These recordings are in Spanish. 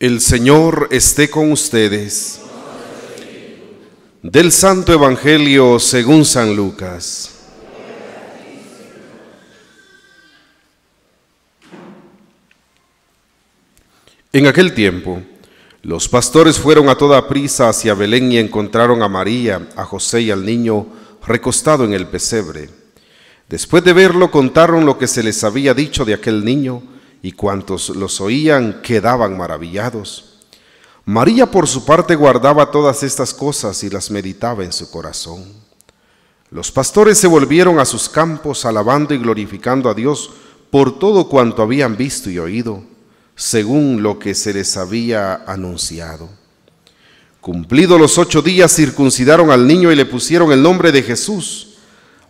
El Señor esté con ustedes. Del Santo Evangelio según San Lucas. En aquel tiempo, los pastores fueron a toda prisa hacia Belén y encontraron a María, a José y al niño recostado en el pesebre. Después de verlo, contaron lo que se les había dicho de aquel niño, y cuantos los oían quedaban maravillados. María, por su parte, guardaba todas estas cosas y las meditaba en su corazón. Los pastores se volvieron a sus campos, alabando y glorificando a Dios por todo cuanto habían visto y oído, según lo que se les había anunciado. Cumplidos los 8 días, circuncidaron al niño y le pusieron el nombre de Jesús,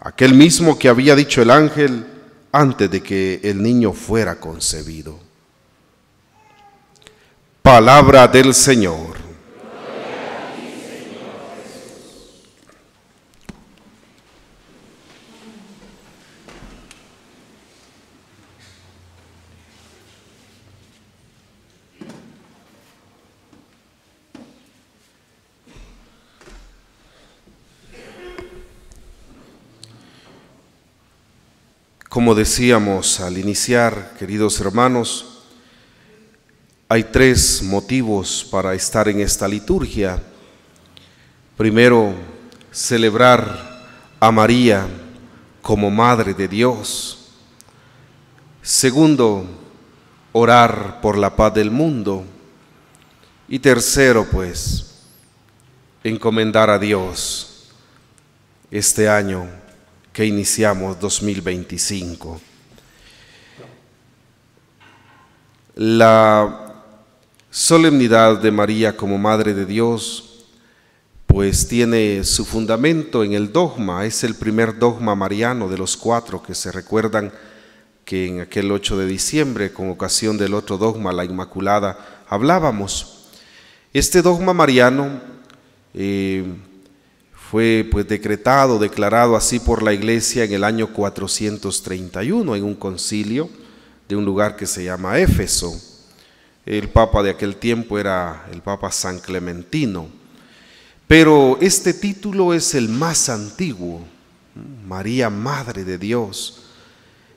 aquel mismo que había dicho el ángel antes de que el niño fuera concebido. Palabra del Señor. Como decíamos al iniciar, queridos hermanos, hay 3 motivos para estar en esta liturgia. Primero, celebrar a María como Madre de Dios. Segundo, orar por la paz del mundo. Y tercero, pues, encomendar a Dios este año que iniciamos 2025. La solemnidad de María como Madre de Dios, pues tiene su fundamento en el dogma. Es el primer dogma mariano de los 4 que se recuerdan que en aquel 8 de diciembre, con ocasión del otro dogma, la Inmaculada, hablábamos. Este dogma mariano fue pues declarado así por la Iglesia en el año 431 en un concilio de un lugar que se llama Éfeso. El papa de aquel tiempo era el Papa San Clementino. Pero este título es el más antiguo, María, Madre de Dios.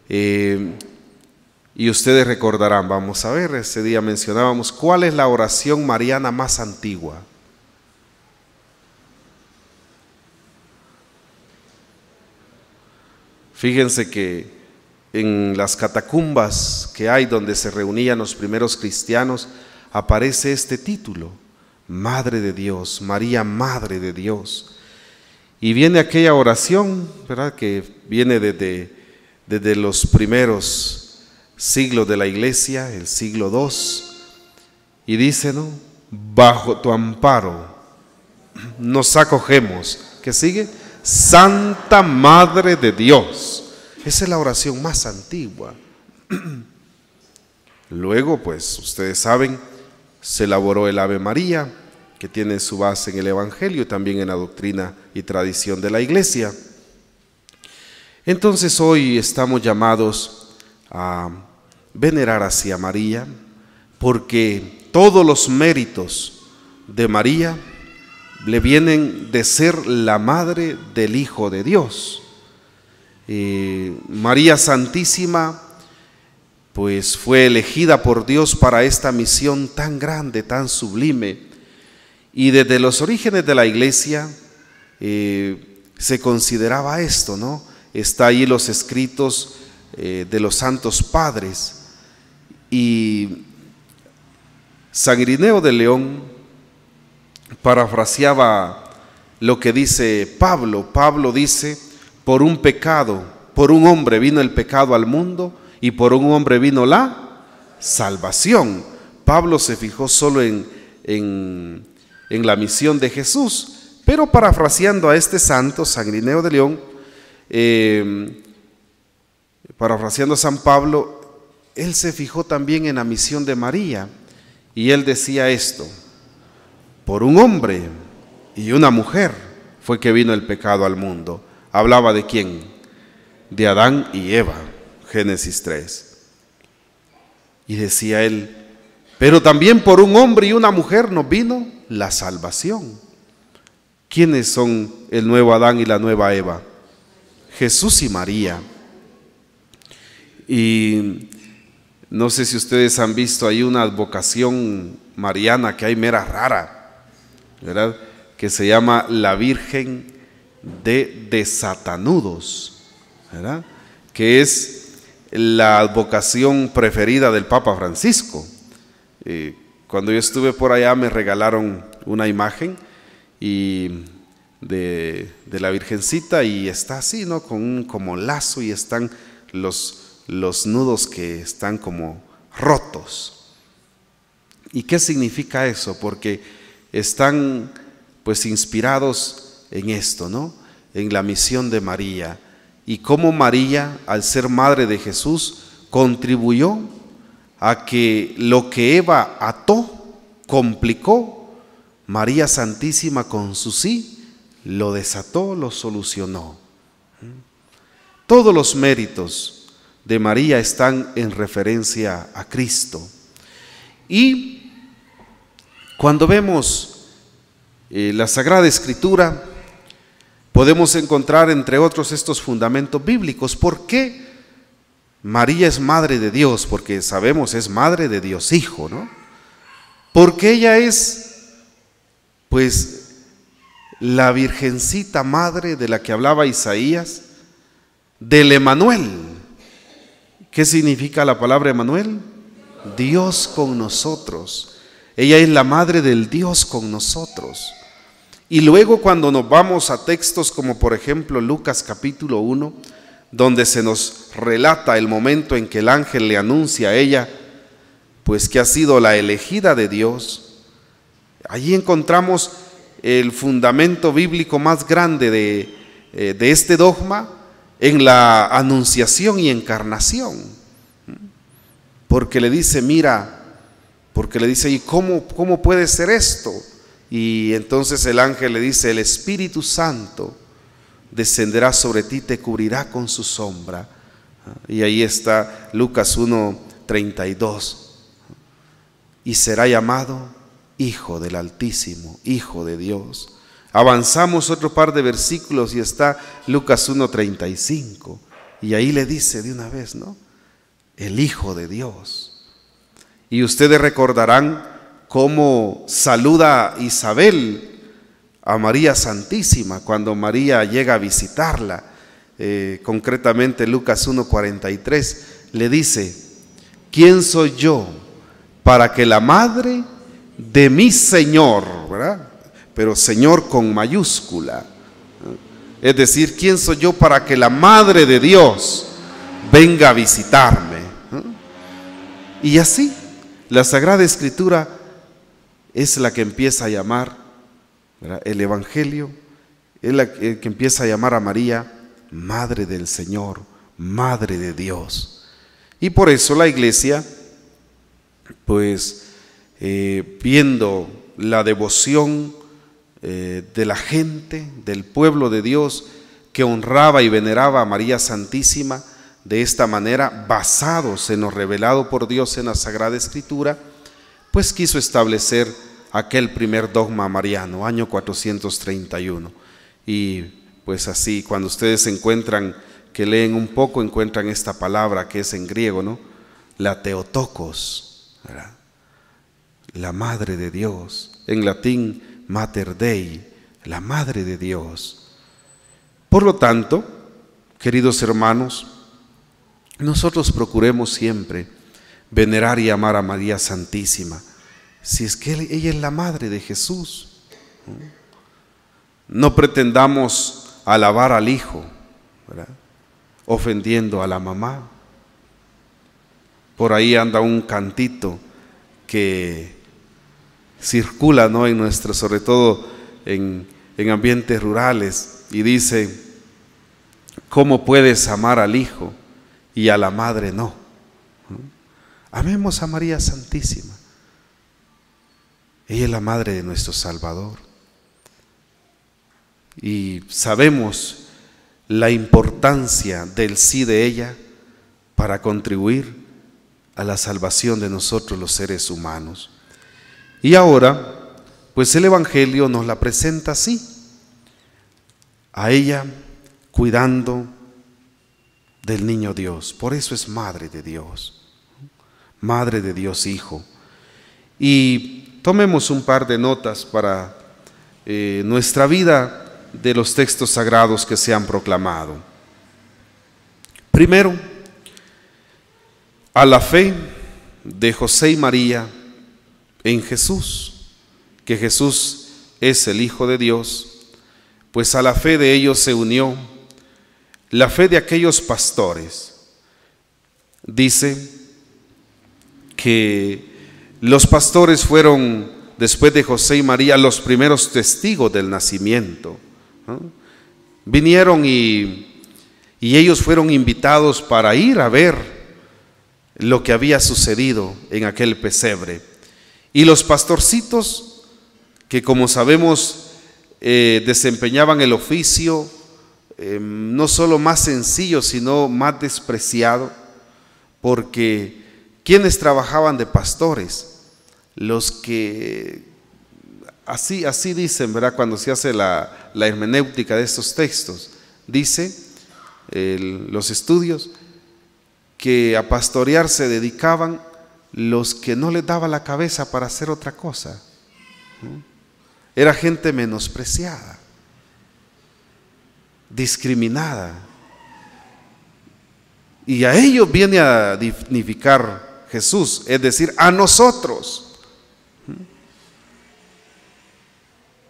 Y ustedes recordarán, vamos a ver, ese día mencionábamos cuál es la oración mariana más antigua. Fíjense que en las catacumbas que hay donde se reunían los primeros cristianos aparece este título, Madre de Dios, María, Madre de Dios. Y viene aquella oración, ¿verdad?, que viene desde los primeros siglos de la Iglesia, el siglo II, y dice, ¿no?, bajo tu amparo nos acogemos. ¿Qué sigue? Santa Madre de Dios. Esa es la oración más antigua. Luego, pues, ustedes saben, se elaboró el Ave María, que tiene su base en el Evangelio y también en la doctrina y tradición de la Iglesia. Entonces, hoy estamos llamados a venerar hacia María, porque todos los méritos de María le vienen de ser la madre del Hijo de Dios. María Santísima, pues fue elegida por Dios para esta misión tan grande, tan sublime, y desde los orígenes de la Iglesia se consideraba esto, ¿no? Está ahí los escritos de los santos padres, y San Irineo de León parafraseaba lo que dice Pablo. Pablo dice: por un pecado, por un hombre vino el pecado al mundo, y por un hombre vino la salvación. Pablo se fijó solo en la misión de Jesús, pero parafraseando a este santo, San Irineo de León, parafraseando a San Pablo, él se fijó también en la misión de María, y él decía esto: por un hombre y una mujer fue que vino el pecado al mundo. ¿Hablaba de quién? De Adán y Eva, Génesis 3. Y decía él: Pero también por un hombre y una mujer nos vino la salvación. ¿Quiénes son el nuevo Adán y la nueva Eva? Jesús y María. Y no sé si ustedes han visto, hay una advocación mariana que hay mera rara, ¿verdad? Que se llama la Virgen de Desatanudos, ¿verdad? Que es la advocación preferida del Papa Francisco. Cuando yo estuve por allá me regalaron una imagen de la Virgencita, y está así, ¿no? Con un como lazo, y están los nudos que están como rotos. ¿Y qué significa eso? Porque están pues inspirados en esto, ¿no? En la misión de María, y cómo María, al ser madre de Jesús, contribuyó a que lo que Eva ató, complicó, María Santísima con su sí lo desató, lo solucionó. Todos los méritos de María están en referencia a Cristo. Y cuando vemos la Sagrada Escritura, podemos encontrar entre otros estos fundamentos bíblicos. ¿Por qué María es madre de Dios? Porque sabemos es madre de Dios Hijo, ¿no? Porque ella es pues la Virgencita madre de la que hablaba Isaías, del Emanuel. ¿Qué significa la palabra Emanuel? Dios con nosotros. Ella es la madre del Dios con nosotros. Y luego cuando nos vamos a textos como por ejemplo Lucas capítulo 1, donde se nos relata el momento en que el ángel le anuncia a ella, pues que ha sido la elegida de Dios, allí encontramos el fundamento bíblico más grande de este dogma en la anunciación y encarnación. Porque le dice, mira, porque le dice, ¿y cómo puede ser esto? Y entonces el ángel le dice, el Espíritu Santo descenderá sobre ti, te cubrirá con su sombra. Y ahí está Lucas 1:32. Y será llamado Hijo del Altísimo, Hijo de Dios. Avanzamos otro par de versículos y está Lucas 1:35. Y ahí le dice de una vez, ¿no? El Hijo de Dios. Y ustedes recordarán cómo saluda Isabel a María Santísima cuando María llega a visitarla. Concretamente Lucas 1:43 le dice, ¿quién soy yo para que la madre de mi Señor, ¿verdad? Pero Señor con mayúscula, es decir, ¿quién soy yo para que la madre de Dios venga a visitarme? Y así la Sagrada Escritura es la que empieza a llamar, ¿verdad? El Evangelio es la que empieza a llamar a María Madre del Señor, Madre de Dios. Y por eso la Iglesia, pues viendo la devoción de la gente, del pueblo de Dios, que honraba y veneraba a María Santísima de esta manera, basados en lo revelado por Dios en la Sagrada Escritura, pues quiso establecer aquel primer dogma mariano, año 431. Y pues así, cuando ustedes encuentran, que leen un poco, encuentran esta palabra que es en griego, ¿no? La Theotokos, ¿verdad? La Madre de Dios, en latín Mater Dei, la Madre de Dios. Por lo tanto, queridos hermanos, nosotros procuremos siempre venerar y amar a María Santísima, si es que ella es la Madre de Jesús. No pretendamos alabar al Hijo, ¿verdad? Ofendiendo a la mamá. Por ahí anda un cantito que circula, ¿no? En nuestro, sobre todo en ambientes rurales, y dice, ¿cómo puedes amar al Hijo y a la Madre no? Amemos a María Santísima. Ella es la Madre de nuestro Salvador. Y sabemos la importancia del sí de ella para contribuir a la salvación de nosotros los seres humanos. Y ahora, pues el Evangelio nos la presenta así, a ella cuidando del niño Dios. Por eso es Madre de Dios, Madre de Dios Hijo. Y tomemos un par de notas para nuestra vida de los textos sagrados que se han proclamado. Primero, a la fe de José y María en Jesús, que Jesús es el Hijo de Dios, pues a la fe de ellos se unió la fe de aquellos pastores. Dice que los pastores fueron, después de José y María, los primeros testigos del nacimiento, ¿no? Vinieron y ellos fueron invitados para ir a ver lo que había sucedido en aquel pesebre. Y los pastorcitos, que como sabemos desempeñaban el oficio no solo más sencillo, sino más despreciado, porque ¿quiénes trabajaban de pastores? Los que, así dicen, ¿verdad? Cuando se hace la hermenéutica de estos textos, dice los estudios que a pastorear se dedicaban los que no les daba la cabeza para hacer otra cosa, ¿no? Era gente menospreciada, discriminada, y a ellos viene a dignificar Jesús, es decir, a nosotros,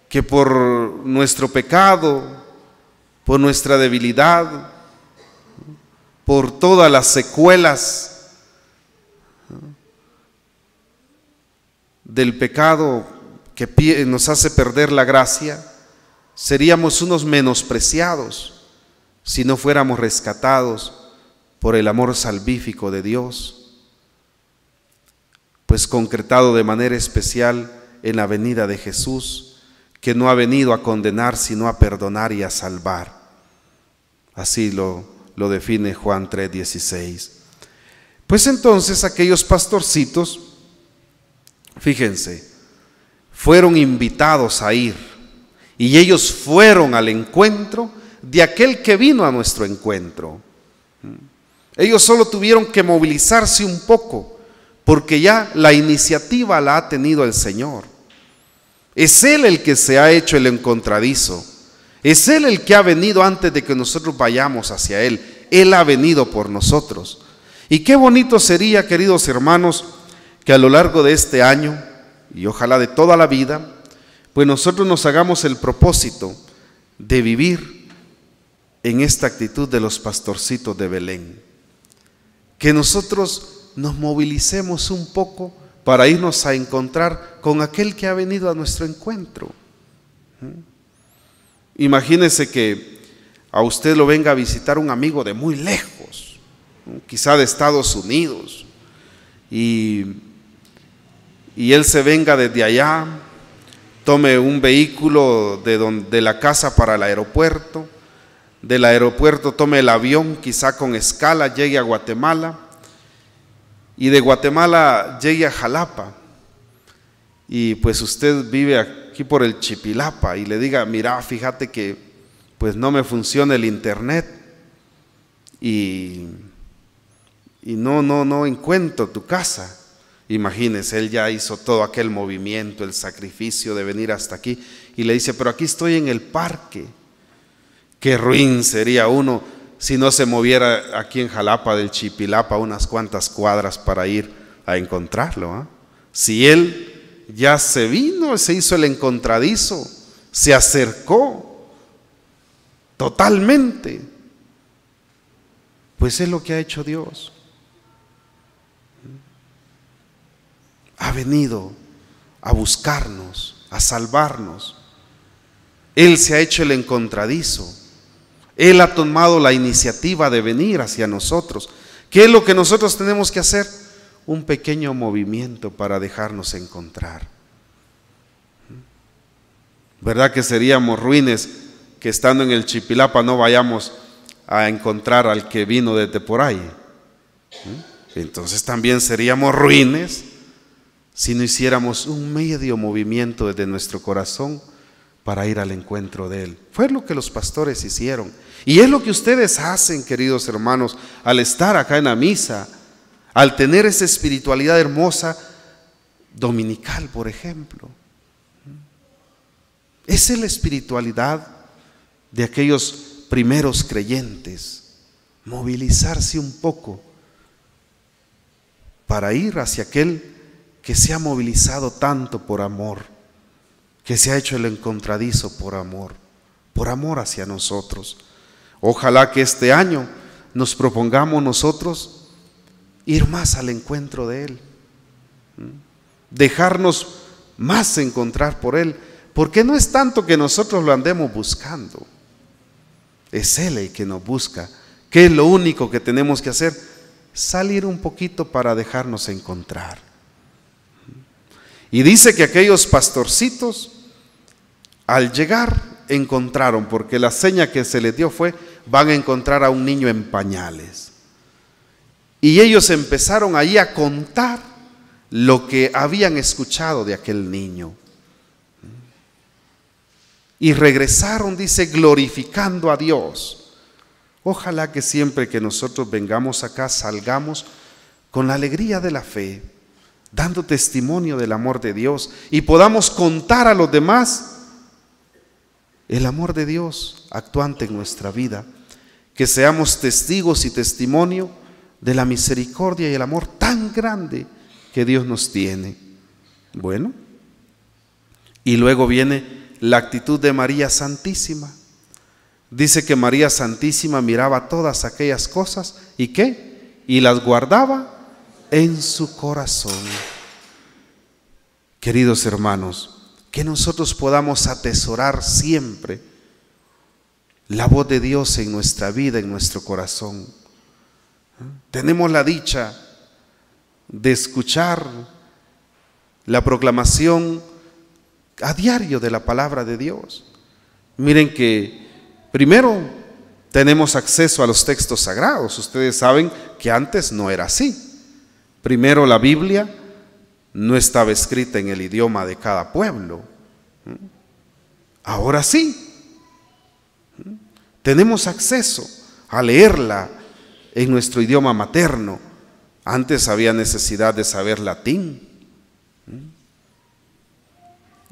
que por nuestro pecado, por nuestra debilidad, por todas las secuelas del pecado que nos hace perder la gracia, seríamos unos menospreciados si no fuéramos rescatados por el amor salvífico de Dios, pues concretado de manera especial en la venida de Jesús, que no ha venido a condenar sino a perdonar y a salvar. Así lo define Juan 3:16. Pues entonces aquellos pastorcitos, fíjense, fueron invitados a ir, y ellos fueron al encuentro de aquel que vino a nuestro encuentro. Ellos solo tuvieron que movilizarse un poco, porque ya la iniciativa la ha tenido el Señor. Es Él el que se ha hecho el encontradizo. Es Él el que ha venido antes de que nosotros vayamos hacia Él. Él ha venido por nosotros. Y qué bonito sería, queridos hermanos, que a lo largo de este año, y ojalá de toda la vida, pues nosotros nos hagamos el propósito de vivir en esta actitud de los pastorcitos de Belén. Que nosotros nos movilicemos un poco para irnos a encontrar con aquel que ha venido a nuestro encuentro. Imagínese que a usted lo venga a visitar un amigo de muy lejos, quizá de Estados Unidos, y él se venga desde allá, tome un vehículo de la casa para el aeropuerto, del aeropuerto tome el avión, quizá con escala llegue a Guatemala, y de Guatemala llegue a Jalapa, y pues usted vive aquí por el Chipilapa, y le diga: mira, fíjate que pues no me funciona el internet, y no encuentro tu casa. Imagínese, él ya hizo todo aquel movimiento, el sacrificio de venir hasta aquí, y le dice: pero aquí estoy en el parque. Qué ruin sería uno si no se moviera aquí en Jalapa del Chipilapa unas cuantas cuadras para ir a encontrarlo, ¿eh? Si él ya se vino, se hizo el encontradizo, se acercó totalmente, pues es lo que ha hecho Dios. Ha venido a buscarnos, a salvarnos. Él se ha hecho el encontradizo. Él ha tomado la iniciativa de venir hacia nosotros. ¿Qué es lo que nosotros tenemos que hacer? Un pequeño movimiento para dejarnos encontrar. ¿Verdad que seríamos ruines que estando en el Chipilapa no vayamos a encontrar al que vino desde por ahí? Entonces también seríamos ruines si no hiciéramos un medio movimiento desde nuestro corazón para ir al encuentro de Él. Fue lo que los pastores hicieron. Y es lo que ustedes hacen, queridos hermanos, al estar acá en la misa, al tener esa espiritualidad hermosa dominical, por ejemplo. Esa es la espiritualidad de aquellos primeros creyentes, movilizarse un poco para ir hacia aquel que se ha movilizado tanto por amor, que se ha hecho el encontradizo por amor hacia nosotros. Ojalá que este año nos propongamos nosotros ir más al encuentro de Él, dejarnos más encontrar por Él, porque no es tanto que nosotros lo andemos buscando, es Él el que nos busca. ¿Qué es lo único que tenemos que hacer? Salir un poquito para dejarnos encontrar. Y dice que aquellos pastorcitos al llegar encontraron, porque la seña que se les dio fue: van a encontrar a un niño en pañales. Y ellos empezaron ahí a contar lo que habían escuchado de aquel niño. Y regresaron, dice, glorificando a Dios. Ojalá que siempre que nosotros vengamos acá salgamos con la alegría de la fe, dando testimonio del amor de Dios, y podamos contar a los demás el amor de Dios actuante en nuestra vida, que seamos testigos y testimonio de la misericordia y el amor tan grande que Dios nos tiene. Bueno, y luego viene la actitud de María Santísima. Dice que María Santísima miraba todas aquellas cosas y ¿qué? Y las guardaba en su corazón. Queridos hermanos, que nosotros podamos atesorar siempre la voz de Dios en nuestra vida, en nuestro corazón. Tenemos la dicha de escuchar la proclamación a diario de la palabra de Dios. Miren que primero tenemos acceso a los textos sagrados. Ustedes saben que antes no era así. Primero la Biblia no estaba escrita en el idioma de cada pueblo. Ahora sí. Tenemos acceso a leerla en nuestro idioma materno. Antes había necesidad de saber latín.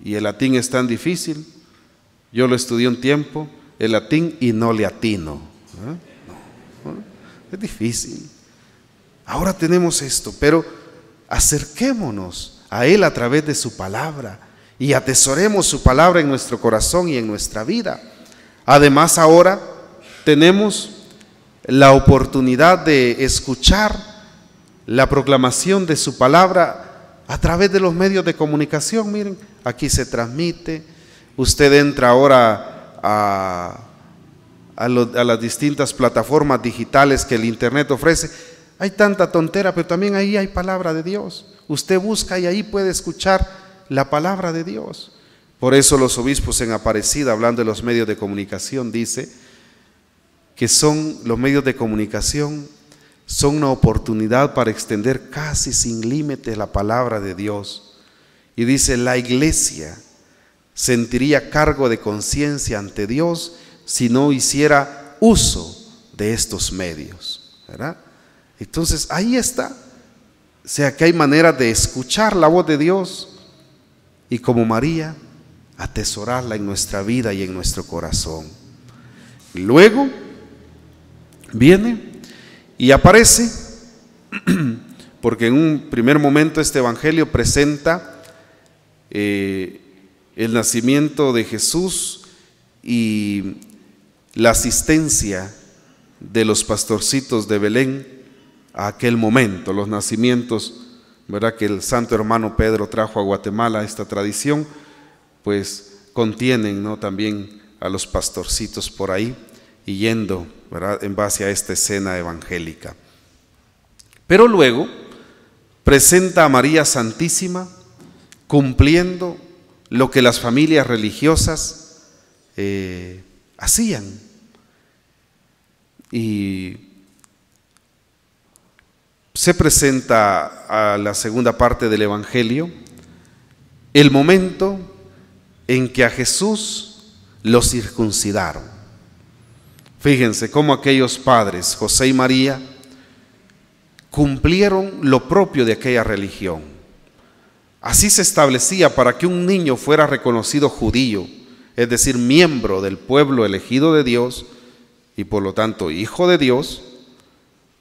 Y el latín es tan difícil. Yo lo estudié un tiempo, el latín, y no le atino. Es difícil. Ahora tenemos esto, pero acerquémonos a Él a través de su palabra y atesoremos su palabra en nuestro corazón y en nuestra vida. Además, ahora tenemos la oportunidad de escuchar la proclamación de su palabra a través de los medios de comunicación. Miren, aquí se transmite. Usted entra ahora a las distintas plataformas digitales que el internet ofrece. Hay tanta tontera, pero también ahí hay palabra de Dios. Usted busca y ahí puede escuchar la palabra de Dios. Por eso los obispos en Aparecida, hablando de los medios de comunicación, dice que los medios de comunicación son una oportunidad para extender casi sin límites la palabra de Dios. Y dice, la iglesia sentiría cargo de conciencia ante Dios si no hiciera uso de estos medios, ¿verdad? Entonces ahí está. O sea que hay manera de escuchar la voz de Dios y, como María, atesorarla en nuestra vida y en nuestro corazón. Luego viene y aparece, porque en un primer momento este evangelio presenta el nacimiento de Jesús y la asistencia de los pastorcitos de Belén a aquel momento, los nacimientos, ¿verdad?, que el santo hermano Pedro trajo a Guatemala. Esta tradición pues contienen, ¿no?, también a los pastorcitos por ahí y yendo, ¿verdad?, en base a esta escena evangélica. Pero luego presenta a María Santísima cumpliendo lo que las familias religiosas hacían. Y se presenta a la segunda parte del Evangelio el momento en que a Jesús lo circuncidaron. Fíjense cómo aquellos padres, José y María, cumplieron lo propio de aquella religión. Así se establecía para que un niño fuera reconocido judío, es decir, miembro del pueblo elegido de Dios y por lo tanto hijo de Dios.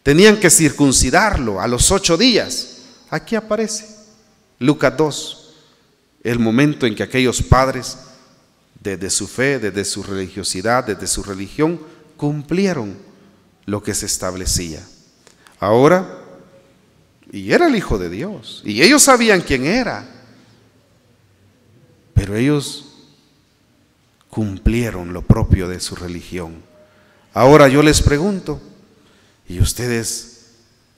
Tenían que circuncidarlo a los 8 días. Aquí aparece Lucas 2, el momento en que aquellos padres, desde su fe, desde su religiosidad, desde su religión, cumplieron lo que se establecía. Ahora, y era el Hijo de Dios, y ellos sabían quién era, pero ellos cumplieron lo propio de su religión. Ahora yo les pregunto, ¿y ustedes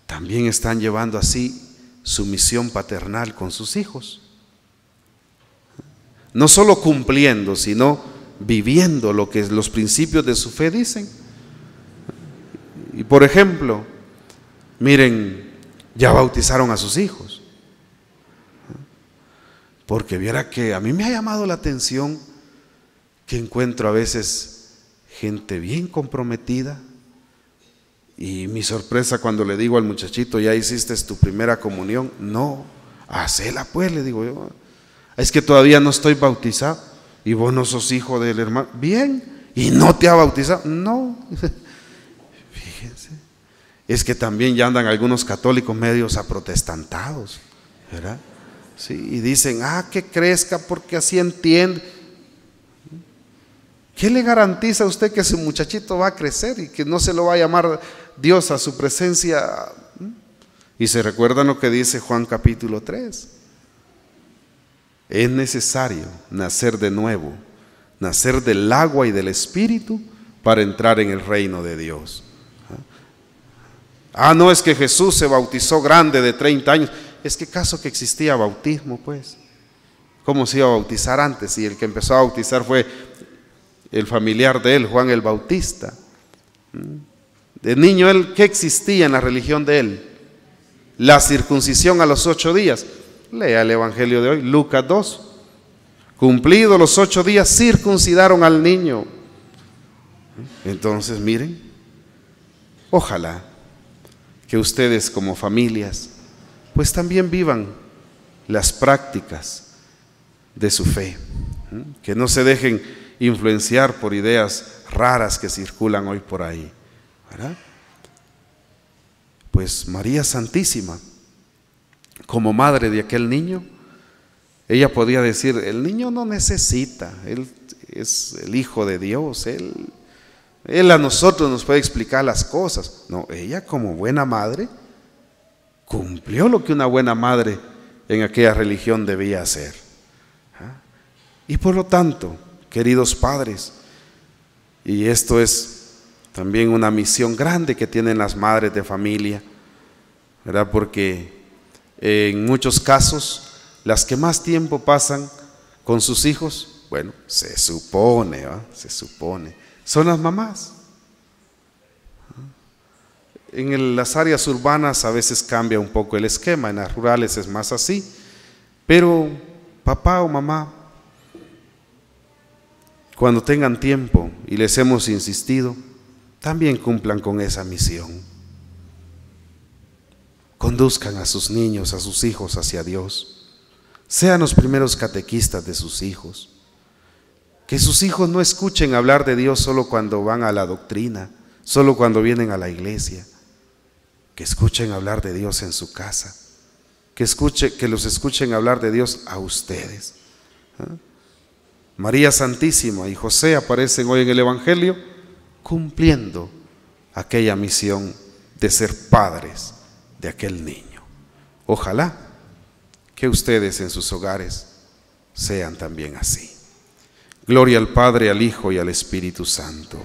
también están llevando así su misión paternal con sus hijos? No solo cumpliendo, sino viviendo lo que los principios de su fe dicen. Y por ejemplo, miren, ya bautizaron a sus hijos. Porque viera que a mí me ha llamado la atención que encuentro a veces gente bien comprometida. Y mi sorpresa cuando le digo al muchachito, ¿ya hiciste tu primera comunión? No, hacela pues, le digo yo. Es que todavía no estoy bautizado. Y vos no sos hijo del hermano. Bien, ¿y no te ha bautizado? No. Fíjense, es que también ya andan algunos católicos medios aprotestantados, ¿verdad? Sí, y dicen, que crezca porque así entiende. ¿Qué le garantiza a usted que su muchachito va a crecer y que no se lo va a llamar Dios a su presencia? Y se recuerdan lo que dice Juan capítulo 3. Es necesario nacer de nuevo, nacer del agua y del Espíritu para entrar en el reino de Dios. No es que Jesús se bautizó grande de 30 años. Es que caso que existía bautismo, pues. ¿Cómo se iba a bautizar antes? Y el que empezó a bautizar fue el familiar de él, Juan el Bautista. De niño, ¿qué existía en la religión de él? La circuncisión a los 8 días. Lea el Evangelio de hoy, Lucas 2. Cumplidos los 8 días, circuncidaron al niño. Entonces, miren, ojalá que ustedes como familias, pues también vivan las prácticas de su fe, que no se dejen influenciar por ideas raras que circulan hoy por ahí, ¿verdad? Pues María Santísima, como madre de aquel niño, ella podía decir, el niño no necesita, él es el Hijo de Dios, él a nosotros nos puede explicar las cosas. No, ella como buena madre cumplió lo que una buena madre en aquella religión debía hacer. Y por lo tanto, queridos padres, y esto es también una misión grande que tienen las madres de familia, ¿verdad? Porque en muchos casos, las que más tiempo pasan con sus hijos, bueno, se supone, son las mamás. En las áreas urbanas a veces cambia un poco el esquema, en las rurales es más así, pero papá o mamá, cuando tengan tiempo y les hemos insistido, también cumplan con esa misión. Conduzcan a sus niños, a sus hijos hacia Dios. Sean los primeros catequistas de sus hijos. Que sus hijos no escuchen hablar de Dios solo cuando van a la doctrina, solo cuando vienen a la iglesia. Que escuchen hablar de Dios en su casa. Que los escuchen hablar de Dios a ustedes. María Santísima y José aparecen hoy en el Evangelio cumpliendo aquella misión de ser padres de aquel niño. Ojalá que ustedes en sus hogares sean también así. Gloria al Padre, al Hijo y al Espíritu Santo.